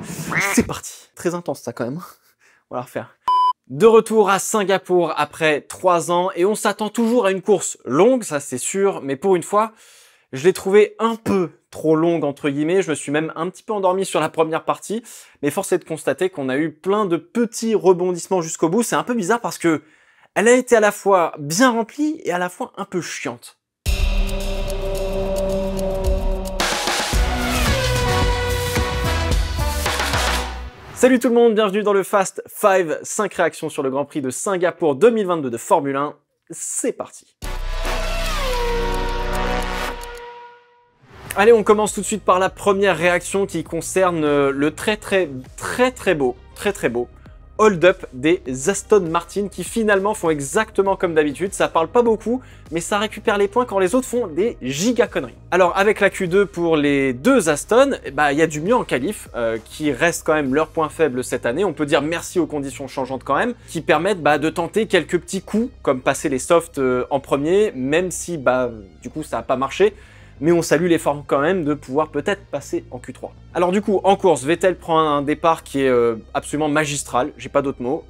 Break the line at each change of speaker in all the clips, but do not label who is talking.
C'est parti. Très intense ça quand même. On va la refaire. De retour à Singapour après 3 ans et on s'attend toujours à une course longue, ça c'est sûr, mais pour une fois, je l'ai trouvée un peu trop longue entre guillemets, je me suis même un petit peu endormi sur la première partie, mais force est de constater qu'on a eu plein de petits rebondissements jusqu'au bout, c'est un peu bizarre parce que elle a été à la fois bien remplie et à la fois un peu chiante. Salut tout le monde, bienvenue dans le Fast 5, 5 réactions sur le Grand Prix de Singapour 2022 de Formule 1, c'est parti. Allez, on commence tout de suite par la première réaction qui concerne le très beau hold-up des Aston Martin qui finalement font exactement comme d'habitude. Ça parle pas beaucoup, mais ça récupère les points quand les autres font des giga conneries. Alors avec la Q2 pour les deux Aston, il y a du mieux en qualif, qui reste quand même leur point faible cette année. On peut dire merci aux conditions changeantes quand même, qui permettent de tenter quelques petits coups, comme passer les softs en premier, même si du coup ça n'a pas marché. Mais on salue l'effort quand même de pouvoir peut-être passer en Q3. Alors du coup, en course, Vettel prend un départ qui est absolument magistral, j'ai pas d'autres mots,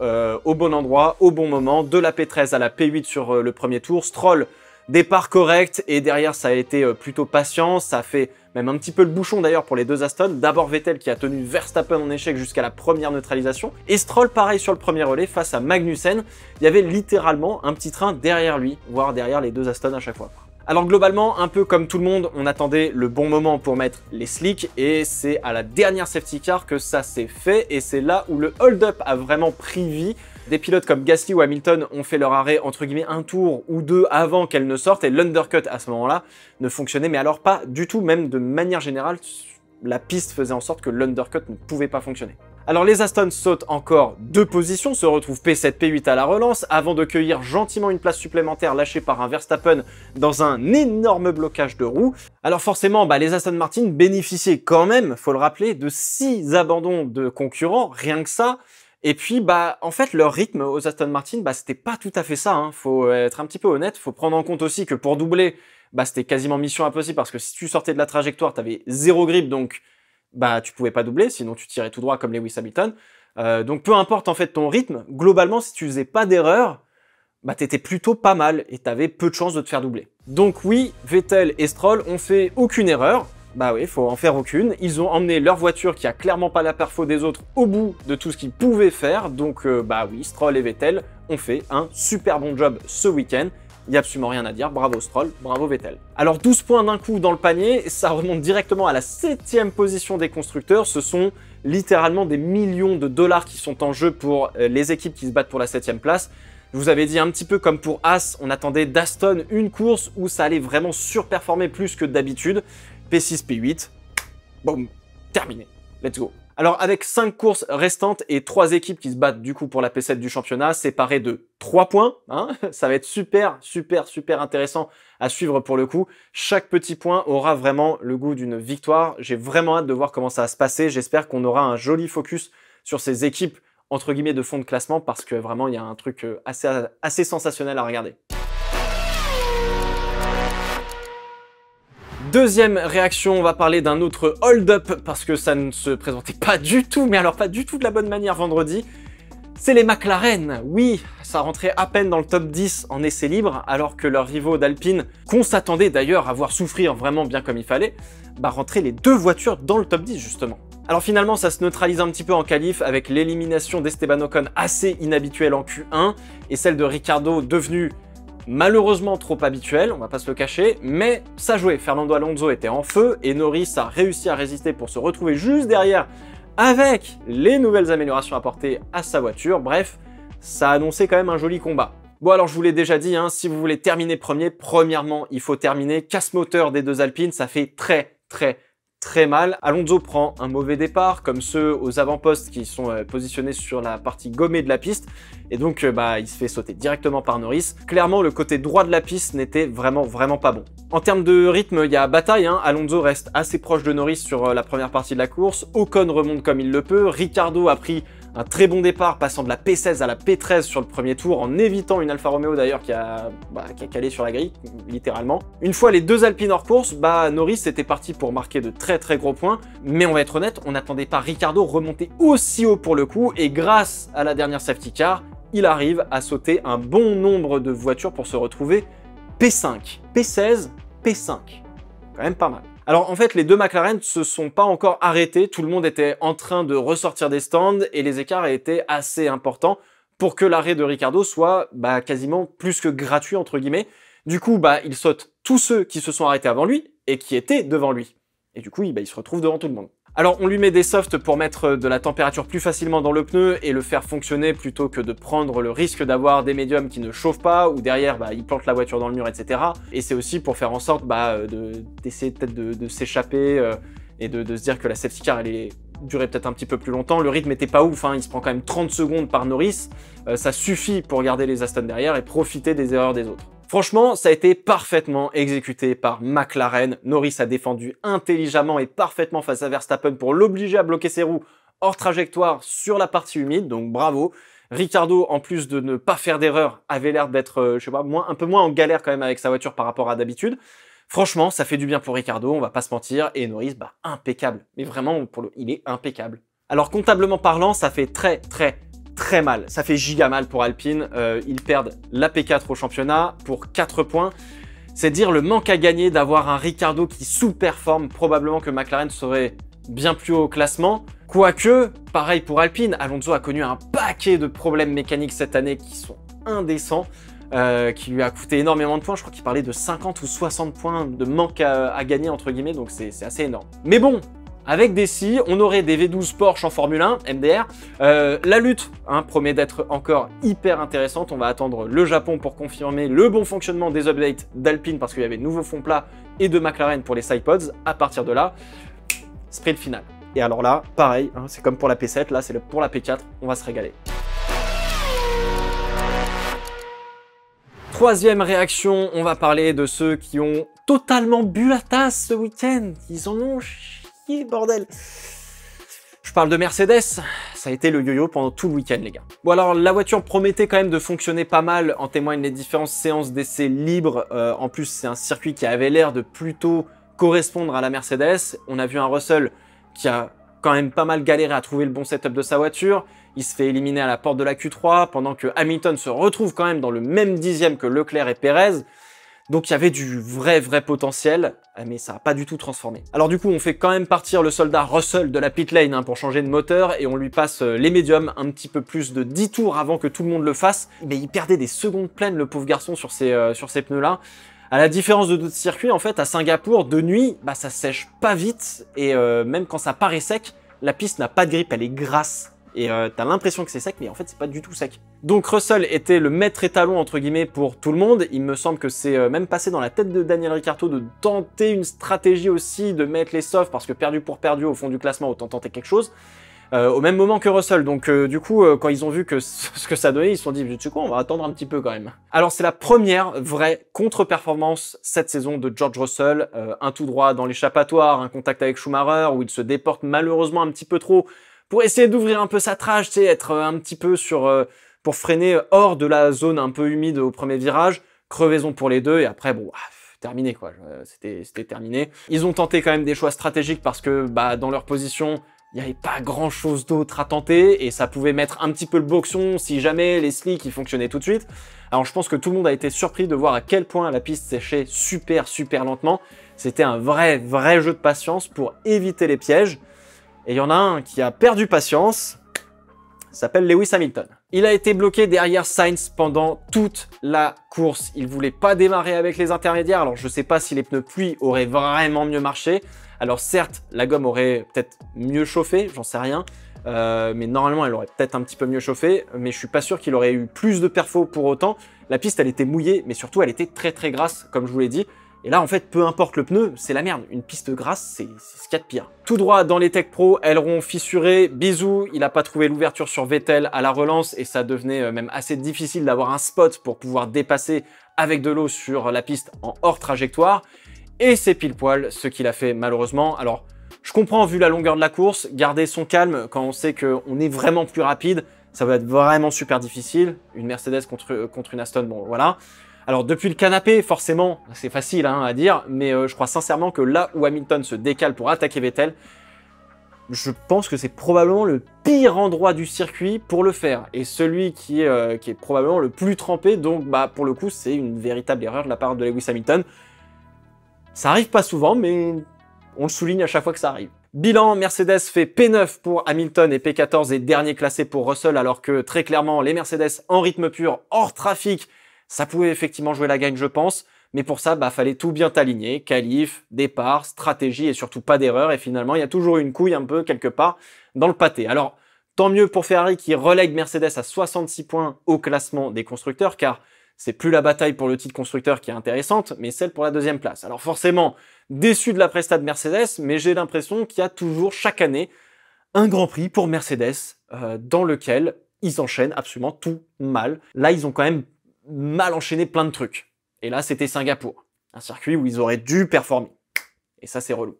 au bon endroit, au bon moment, de la P13 à la P8 sur le premier tour. Stroll, départ correct, et derrière ça a été plutôt patient, ça a fait même un petit peu le bouchon d'ailleurs pour les deux Aston. D'abord Vettel qui a tenu Verstappen en échec jusqu'à la première neutralisation, et Stroll pareil sur le premier relais face à Magnussen. Il y avait littéralement un petit train derrière lui, voire derrière les deux Aston à chaque fois. Alors globalement, un peu comme tout le monde, on attendait le bon moment pour mettre les slicks et c'est à la dernière safety car que ça s'est fait et c'est là où le hold-up a vraiment pris vie. Des pilotes comme Gasly ou Hamilton ont fait leur arrêt entre guillemets un tour ou deux avant qu'elle ne sorte et l'undercut à ce moment-là ne fonctionnait mais alors pas du tout, même de manière générale, la piste faisait en sorte que l'undercut ne pouvait pas fonctionner. Alors les Aston sautent encore 2 positions, se retrouvent P7, P8 à la relance, avant de cueillir gentiment une place supplémentaire lâchée par un Verstappen dans un énorme blocage de roues. Alors forcément, les Aston Martin bénéficiaient quand même, faut le rappeler, de 6 abandons de concurrents, rien que ça. Et puis, en fait, leur rythme aux Aston Martin, c'était pas tout à fait ça, hein. Faut être un petit peu honnête, faut prendre en compte aussi que pour doubler, c'était quasiment mission impossible parce que si tu sortais de la trajectoire, t'avais 0 grip, donc tu pouvais pas doubler, sinon tu tirais tout droit comme Lewis Hamilton. Donc peu importe en fait ton rythme, globalement si tu faisais pas d'erreur, t'étais plutôt pas mal et t'avais peu de chances de te faire doubler. Donc oui, Vettel et Stroll ont fait aucune erreur. Oui, faut en faire aucune. Ils ont emmené leur voiture qui a clairement pas la perfo des autres au bout de tout ce qu'ils pouvaient faire. Donc oui, Stroll et Vettel ont fait un super bon job ce week-end. Il n'y a absolument rien à dire, bravo Stroll, bravo Vettel. Alors 12 points d'un coup dans le panier, ça remonte directement à la 7e position des constructeurs, ce sont littéralement des millions de dollars qui sont en jeu pour les équipes qui se battent pour la 7e place. Je vous avais dit un petit peu comme pour As, on attendait d'Aston une course où ça allait vraiment surperformer plus que d'habitude. P6, P8, boum, terminé, let's go. Alors avec 5 courses restantes et 3 équipes qui se battent du coup pour la P7 du championnat, séparées de 3 points, ça va être super intéressant à suivre pour le coup. Chaque petit point aura vraiment le goût d'une victoire. J'ai vraiment hâte de voir comment ça va se passer. J'espère qu'on aura un joli focus sur ces équipes entre guillemets de fond de classement parce que vraiment il y a un truc assez sensationnel à regarder. Deuxième réaction, on va parler d'un autre hold-up parce que ça ne se présentait pas du tout, mais alors pas du tout de la bonne manière vendredi. C'est les McLaren. Oui, ça rentrait à peine dans le top 10 en essai libre, alors que leurs rivaux d'Alpine, qu'on s'attendait d'ailleurs à voir souffrir vraiment bien comme il fallait, rentraient les 2 voitures dans le top 10 justement. Alors finalement, ça se neutralise un petit peu en qualif avec l'élimination d'Esteban Ocon assez inhabituelle en Q1 et celle de Ricciardo devenue malheureusement trop habituel, on va pas se le cacher, mais ça jouait. Fernando Alonso était en feu et Norris a réussi à résister pour se retrouver juste derrière avec les nouvelles améliorations apportées à sa voiture. Bref, ça annonçait quand même un joli combat. Bon alors je vous l'ai déjà dit, si vous voulez terminer premier, premièrement il faut terminer casse-moteur des 2 Alpines, ça fait très mal. Alonso prend un mauvais départ, comme ceux aux avant-postes qui sont positionnés sur la partie gommée de la piste. et donc bah, il se fait sauter directement par Norris. Clairement, le côté droit de la piste n'était vraiment pas bon. En termes de rythme, il y a bataille, hein. Alonso reste assez proche de Norris sur la première partie de la course, Ocon remonte comme il le peut, Ricciardo a pris un très bon départ, passant de la P16 à la P13 sur le premier tour, en évitant une Alfa Romeo d'ailleurs qui a calé sur la grille, littéralement. Une fois les deux Alpines hors course, bah Norris était parti pour marquer de très gros points, mais on va être honnête, on n'attendait pas Ricciardo remonter aussi haut pour le coup, et grâce à la dernière safety car, il arrive à sauter un bon nombre de voitures pour se retrouver P5, P16, P5. Quand même pas mal. Alors en fait, les deux McLaren se sont pas encore arrêtés, tout le monde était en train de ressortir des stands et les écarts étaient assez importants pour que l'arrêt de Ricciardo soit quasiment plus que gratuit entre guillemets. Du coup, il saute tous ceux qui se sont arrêtés avant lui et qui étaient devant lui. Et du coup, il se retrouve devant tout le monde. Alors on lui met des softs pour mettre de la température plus facilement dans le pneu et le faire fonctionner plutôt que de prendre le risque d'avoir des médiums qui ne chauffent pas ou derrière il plante la voiture dans le mur, etc. Et c'est aussi pour faire en sorte d'essayer peut-être de s'échapper et de se dire que la safety car elle est durer peut-être un petit peu plus longtemps. Le rythme était pas ouf, hein. Il se prend quand même 30 secondes par Norris. Ça suffit pour garder les Aston derrière et profiter des erreurs des autres. Franchement, ça a été parfaitement exécuté par McLaren. Norris a défendu intelligemment et parfaitement face à Verstappen pour l'obliger à bloquer ses roues hors trajectoire sur la partie humide, donc bravo. Ricciardo, en plus de ne pas faire d'erreur, avait l'air d'être, je sais pas, un peu moins en galère quand même avec sa voiture par rapport à d'habitude. Franchement, ça fait du bien pour Ricciardo, on va pas se mentir, et Norris, impeccable. Mais vraiment, il est impeccable. Alors, comptablement parlant, ça fait très mal. Ça fait giga mal pour Alpine. Ils perdent la P4 au championnat pour 4 points. C'est dire le manque à gagner d'avoir un Ricciardo qui sous-performe. Probablement que McLaren serait bien plus haut au classement. Quoique, pareil pour Alpine, Alonso a connu un paquet de problèmes mécaniques cette année qui sont indécents. Qui lui a coûté énormément de points. Je crois qu'il parlait de 50 ou 60 points de manque à gagner, entre guillemets, donc c'est assez énorme. Mais bon, avec des si, on aurait des V12 Porsche en Formule 1, MDR. La lutte promet d'être encore hyper intéressante. On va attendre le Japon pour confirmer le bon fonctionnement des updates d'Alpine parce qu'il y avait de nouveaux fonds plats et de McLaren pour les sidepods. À partir de là, sprint final. Et alors là, pareil, c'est comme pour la P7, là c'est pour la P4, on va se régaler. Troisième réaction, on va parler de ceux qui ont totalement bu la tasse ce week-end. Ils en ont chié, bordel. Je parle de Mercedes, ça a été le yo-yo pendant tout le week-end, les gars. Bon alors, la voiture promettait quand même de fonctionner pas mal, en témoignent les différentes séances d'essais libres. En plus, c'est un circuit qui avait l'air de plutôt correspondre à la Mercedes. On a vu un Russell qui a quand même pas mal galéré à trouver le bon setup de sa voiture. Il se fait éliminer à la porte de la Q3, pendant que Hamilton se retrouve quand même dans le même dixième que Leclerc et Perez. Donc il y avait du vrai potentiel, mais ça n'a pas du tout transformé. Alors du coup, on fait quand même partir le soldat Russell de la pit lane pour changer de moteur, et on lui passe les médiums, un petit peu plus de 10 tours avant que tout le monde le fasse. Mais il perdait des secondes pleines, le pauvre garçon, sur ces pneus-là. À la différence de d'autres circuits, en fait, à Singapour, de nuit, ça sèche pas vite, et même quand ça paraît sec, la piste n'a pas de grippe, elle est grasse. Et t'as l'impression que c'est sec, mais en fait, c'est pas du tout sec. Donc Russell était le maître étalon, entre guillemets, pour tout le monde. Il me semble que c'est même passé dans la tête de Daniel Ricciardo de tenter une stratégie aussi, de mettre les softs, parce que perdu pour perdu, au fond du classement, autant tenter quelque chose. Au même moment que Russell. Donc du coup, quand ils ont vu que ce que ça donnait, ils se sont dit, tu sais quoi, on va attendre un petit peu quand même. Alors c'est la première vraie contre-performance cette saison de George Russell. Un tout droit dans l'échappatoire, un contact avec Schumacher, où il se déporte malheureusement un petit peu trop, pour essayer d'ouvrir un peu sa trage, tu sais, être un petit peu pour freiner hors de la zone un peu humide au premier virage. Crevaison pour les deux, et après, bon, terminé quoi, c'était terminé. Ils ont tenté quand même des choix stratégiques parce que dans leur position, il n'y avait pas grand chose d'autre à tenter, et ça pouvait mettre un petit peu le boxon si jamais les slicks ils fonctionnaient tout de suite. Alors je pense que tout le monde a été surpris de voir à quel point la piste séchait super lentement. C'était un vrai jeu de patience pour éviter les pièges. Et il y en a un qui a perdu patience, s'appelle Lewis Hamilton. Il a été bloqué derrière Sainz pendant toute la course. Il voulait pas démarrer avec les intermédiaires, alors je sais pas si les pneus pluie auraient vraiment mieux marché. Alors certes, la gomme aurait peut-être mieux chauffé, j'en sais rien, mais normalement elle aurait peut-être un petit peu mieux chauffé, mais je suis pas sûr qu'il aurait eu plus de perfos pour autant. La piste elle était mouillée, mais surtout elle était très grasse, comme je vous l'ai dit. Et là, en fait, peu importe le pneu, c'est la merde. Une piste grasse, c'est ce qu'il y a de pire. Tout droit dans les Tech Pro, aileron fissuré, bisous. Il n'a pas trouvé l'ouverture sur Vettel à la relance et ça devenait même assez difficile d'avoir un spot pour pouvoir dépasser avec de l'eau sur la piste en hors trajectoire. Et c'est pile poil ce qu'il a fait malheureusement. Alors, je comprends vu la longueur de la course, garder son calme quand on sait qu'on est vraiment plus rapide, ça va être vraiment super difficile. Une Mercedes contre une Aston, bon voilà. Alors depuis le canapé, forcément, c'est facile hein, à dire, mais je crois sincèrement que là où Hamilton se décale pour attaquer Vettel, je pense que c'est probablement le pire endroit du circuit pour le faire. Et celui qui est probablement le plus trempé, donc bah, pour le coup, c'est une véritable erreur de la part de Lewis Hamilton. Ça arrive pas souvent, mais on le souligne à chaque fois que ça arrive. Bilan, Mercedes fait P9 pour Hamilton et P14 est dernier classé pour Russell, alors que très clairement, les Mercedes en rythme pur, hors trafic, ça pouvait effectivement jouer la gagne, je pense. Mais pour ça, bah, fallait tout bien aligner. Qualif, départ, stratégie et surtout pas d'erreur. Et finalement, il y a toujours une couille un peu quelque part dans le pâté. Alors, tant mieux pour Ferrari qui relègue Mercedes à 66 points au classement des constructeurs, car c'est plus la bataille pour le titre constructeur qui est intéressante, mais celle pour la deuxième place. Alors forcément, déçu de la presta de Mercedes, mais j'ai l'impression qu'il y a toujours chaque année un Grand Prix pour Mercedes dans lequel ils enchaînent absolument tout mal. Là, ils ont quand même mal enchaîné plein de trucs. Et là, c'était Singapour, un circuit où ils auraient dû performer. Et ça, c'est relou.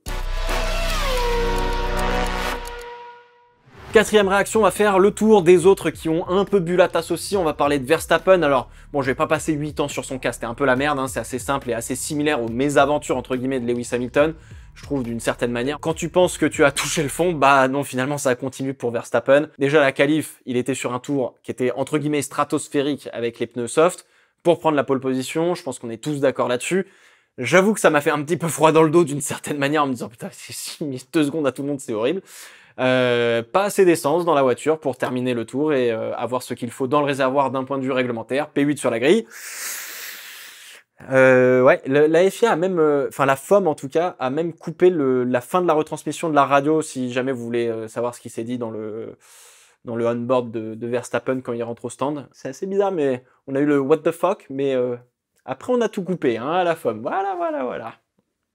Quatrième réaction, on va faire le tour des autres qui ont un peu bu la tasse aussi. On va parler de Verstappen. Alors, bon, je vais pas passer 8 ans sur son cas, c'était un peu la merde, hein. C'est assez simple et assez similaire aux mésaventures, entre guillemets, de Lewis Hamilton, je trouve, d'une certaine manière. Quand tu penses que tu as touché le fond, bah non, finalement, ça continue pour Verstappen. Déjà, la qualif, il était sur un tour qui était, entre guillemets, stratosphérique avec les pneus soft pour prendre la pole position. Je pense qu'on est tous d'accord là-dessus. J'avoue que ça m'a fait un petit peu froid dans le dos d'une certaine manière en me disant, putain, c'est 2 secondes à tout le monde, c'est horrible. Pas assez d'essence dans la voiture pour terminer le tour et avoir ce qu'il faut dans le réservoir d'un point de vue réglementaire. P8 sur la grille. Ouais, la FIA a même, enfin la FOM en tout cas, a même coupé la fin de la retransmission de la radio si jamais vous voulez savoir ce qui s'est dit dans le on-board de Verstappen quand il rentre au stand. C'est assez bizarre, mais on a eu le what the fuck, mais après on a tout coupé hein, à la FOM. Voilà.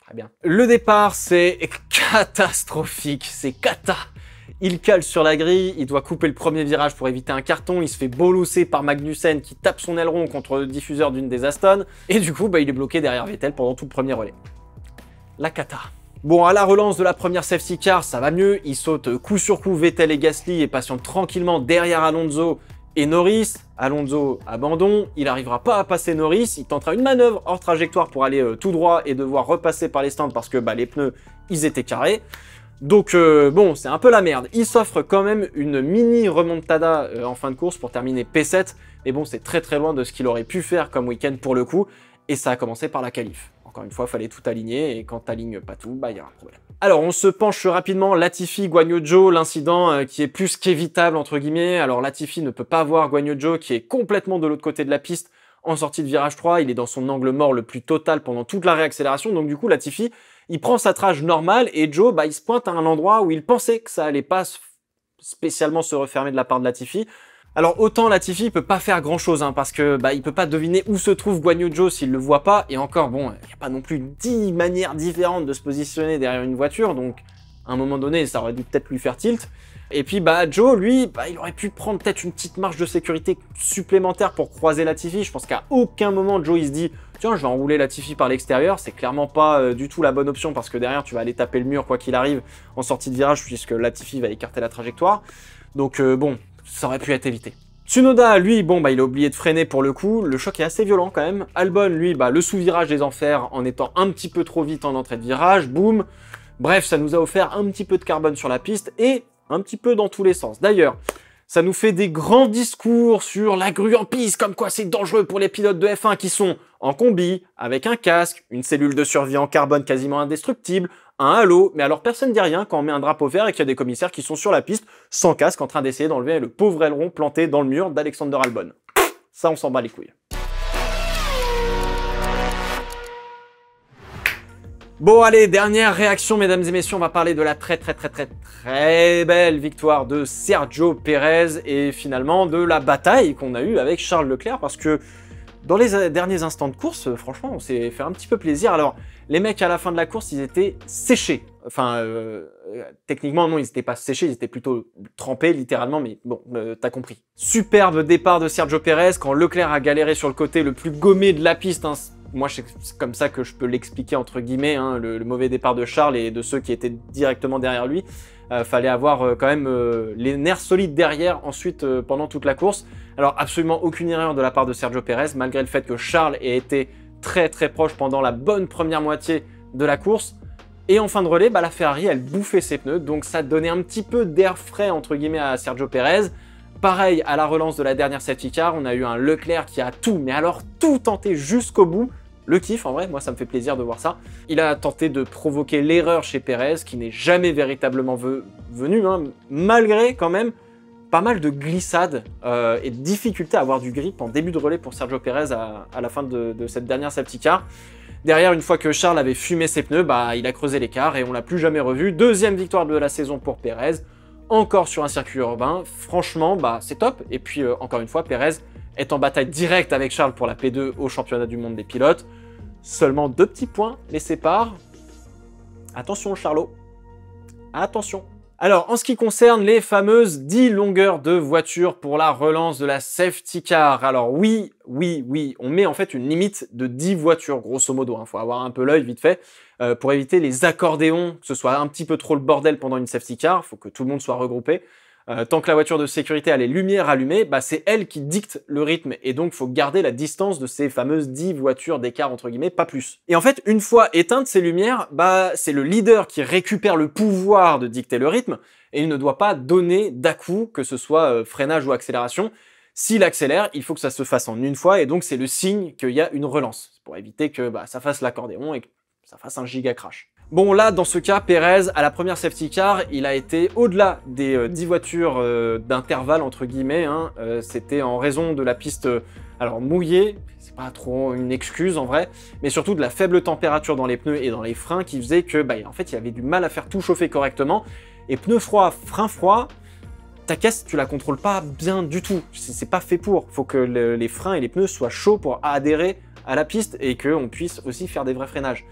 Très bien. Le départ, c'est catastrophique, c'est cata. Il cale sur la grille, il doit couper le premier virage pour éviter un carton, il se fait bolousser par Magnussen qui tape son aileron contre le diffuseur d'une des Aston, et du coup, bah, il est bloqué derrière Vettel pendant tout le premier relais. La cata. Bon, à la relance de la première safety car, ça va mieux, il saute coup sur coup Vettel et Gasly et patiente tranquillement derrière Alonso et Norris. Alonso, abandon, il n'arrivera pas à passer Norris, il tentera une manœuvre hors trajectoire pour aller tout droit et devoir repasser par les stands parce que bah, les pneus, ils étaient carrés. Donc bon, c'est un peu la merde. Il s'offre quand même une mini remontada en fin de course pour terminer P7, mais bon, c'est très loin de ce qu'il aurait pu faire comme week-end pour le coup, et ça a commencé par la qualif. Encore une fois, il fallait tout aligner, et quand t'alignes pas tout, bah il y a un problème. Alors, on se penche rapidement, Latifi, Guanyu Zhou, l'incident qui est plus qu'évitable, entre guillemets. Alors, Latifi ne peut pas voir Guanyu Zhou, qui est complètement de l'autre côté de la piste, en sortie de virage 3, il est dans son angle mort le plus total pendant toute la réaccélération, donc du coup, Latifi, il prend sa trage normale, et Zhou, bah, il se pointe à un endroit où il pensait que ça allait pas spécialement se refermer de la part de Latifi. Alors autant Latifi il peut pas faire grand chose hein, parce que bah il peut pas deviner où se trouve Guanyu Zhou s'il le voit pas, et encore bon, il n'y a pas non plus 10 manières différentes de se positionner derrière une voiture, donc à un moment donné ça aurait dû peut-être lui faire tilt. Et puis bah Zhou lui, bah, il aurait pu prendre peut-être une petite marge de sécurité supplémentaire pour croiser Latifi. Je pense qu'à aucun moment Zhou il se dit tiens je vais enrouler Latifi par l'extérieur, c'est clairement pas du tout la bonne option parce que derrière tu vas aller taper le mur quoi qu'il arrive en sortie de virage puisque Latifi va écarter la trajectoire. Donc bon, ça aurait pu être évité. Tsunoda, lui, bon, bah, il a oublié de freiner pour le coup. Le choc est assez violent quand même. Albon, lui, bah, le sous-virage des enfers en étant un petit peu trop vite en entrée de virage. Boum. Bref, ça nous a offert un petit peu de carbone sur la piste et un petit peu dans tous les sens. D'ailleurs, ça nous fait des grands discours sur la grue en piste, comme quoi c'est dangereux pour les pilotes de F1 qui sont en combi, avec un casque, une cellule de survie en carbone quasiment indestructible, un halo, mais alors personne ne dit rien quand on met un drapeau vert et qu'il y a des commissaires qui sont sur la piste, sans casque, en train d'essayer d'enlever le pauvre aileron planté dans le mur d'Alexander Albon. Ça, on s'en bat les couilles. Bon allez, dernière réaction mesdames et messieurs, on va parler de la très belle victoire de Sergio Pérez et finalement de la bataille qu'on a eue avec Charles Leclerc parce que Dans les derniers instants de course, franchement, on s'est fait un petit peu plaisir. Alors, les mecs, à la fin de la course, ils étaient séchés. Enfin, techniquement, non, ils n'étaient pas séchés, ils étaient plutôt trempés, littéralement, mais bon, t'as compris. Superbe départ de Sergio Pérez, quand Leclerc a galéré sur le côté le plus gommé de la piste, hein. Moi, c'est comme ça que je peux l'expliquer, entre guillemets, hein, le mauvais départ de Charles et de ceux qui étaient directement derrière lui. Fallait avoir quand même les nerfs solides derrière ensuite pendant toute la course. Alors absolument aucune erreur de la part de Sergio Pérez, malgré le fait que Charles ait été très proche pendant la bonne première moitié de la course. Et en fin de relais, la Ferrari, elle bouffait ses pneus, donc ça donnait un petit peu d'air frais entre guillemets à Sergio Pérez. Pareil, à la relance de la dernière safety car, on a eu un Leclerc qui a tout, mais alors tout tenté jusqu'au bout. Le kiff, en vrai, moi ça me fait plaisir de voir ça. Il a tenté de provoquer l'erreur chez Pérez, qui n'est jamais véritablement venu, hein, malgré quand même pas mal de glissades et de difficultés à avoir du grip en début de relais pour Sergio Pérez à la fin de cette dernière safety car. Derrière, une fois que Charles avait fumé ses pneus, il a creusé l'écart et on l'a plus jamais revu. Deuxième victoire de la saison pour Pérez, encore sur un circuit urbain. Franchement, c'est top. Et puis, encore une fois, Pérez est en bataille directe avec Charles pour la P2 au championnat du monde des pilotes. Seulement 2 petits points les séparent. Attention, Charlot. Attention. Alors, en ce qui concerne les fameuses 10 longueurs de voiture pour la relance de la safety car, alors oui, on met en fait une limite de 10 voitures, grosso modo, hein. Faut avoir un peu l'œil vite fait, pour éviter les accordéons, que ce soit un petit peu trop le bordel pendant une safety car, faut que tout le monde soit regroupé. Tant que la voiture de sécurité a les lumières allumées, c'est elle qui dicte le rythme et donc faut garder la distance de ces fameuses 10 voitures d'écart entre guillemets, pas plus. Et en fait, une fois éteintes ces lumières, c'est le leader qui récupère le pouvoir de dicter le rythme et il ne doit pas donner d'à-coup, que ce soit freinage ou accélération. S'il accélère, il faut que ça se fasse en une fois et donc c'est le signe qu'il y a une relance. C'est pour éviter que ça fasse l'accordéon et que ça fasse un giga crash. Bon là, dans ce cas, Pérez, à la première safety car, il a été au-delà des 10 voitures d'intervalle, entre guillemets. Hein. C'était en raison de la piste alors mouillée, c'est pas trop une excuse en vrai, mais surtout de la faible température dans les pneus et dans les freins qui faisait que en fait, il avait du mal à faire tout chauffer correctement. Et pneus froids, freins froids, ta caisse, tu la contrôles pas bien du tout. C'est pas fait pour. Faut que les freins et les pneus soient chauds pour adhérer à la piste et qu'on puisse aussi faire des vrais freinages.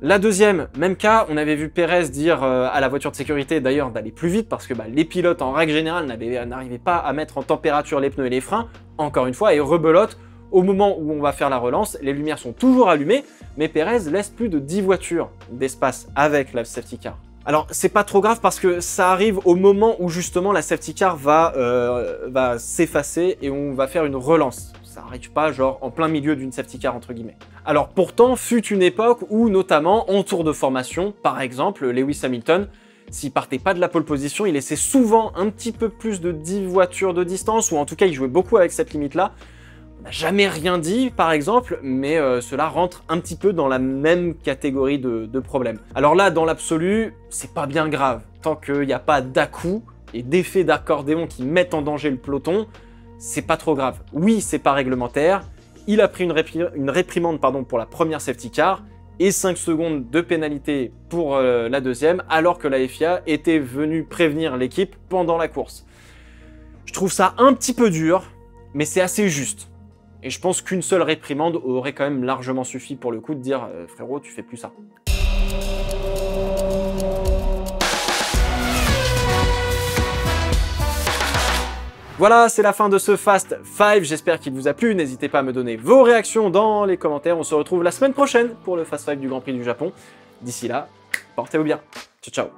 La deuxième, même cas, on avait vu Pérez dire à la voiture de sécurité d'ailleurs d'aller plus vite parce que les pilotes en règle générale n'arrivaient pas à mettre en température les pneus et les freins, encore une fois, et rebelote, au moment où on va faire la relance, les lumières sont toujours allumées, mais Pérez laisse plus de 10 voitures d'espace avec la safety car. Alors c'est pas trop grave parce que ça arrive au moment où justement la safety car va s'effacer et on va faire une relance. Ça n'arrive pas genre en plein milieu d'une safety car entre guillemets. Alors pourtant, fut une époque où notamment en tour de formation, par exemple Lewis Hamilton, s'il partait pas de la pole position, il laissait souvent un petit peu plus de 10 voitures de distance, ou en tout cas il jouait beaucoup avec cette limite-là. On n'a jamais rien dit par exemple, mais cela rentre un petit peu dans la même catégorie de problèmes. Alors là, dans l'absolu, c'est pas bien grave, tant qu'il n'y a pas d'à-coups et d'effets d'accordéon qui mettent en danger le peloton, c'est pas trop grave. Oui, c'est pas réglementaire, il a pris une réprimande pour la première safety car et 5 secondes de pénalité pour la deuxième, alors que la FIA était venue prévenir l'équipe pendant la course. Je trouve ça un petit peu dur, mais c'est assez juste. Et je pense qu'une seule réprimande aurait quand même largement suffi pour le coup de dire « frérot, tu fais plus ça ». Voilà, c'est la fin de ce Fast 5, j'espère qu'il vous a plu, n'hésitez pas à me donner vos réactions dans les commentaires, on se retrouve la semaine prochaine pour le Fast 5 du Grand Prix du Japon. D'ici là, portez-vous bien, ciao ciao.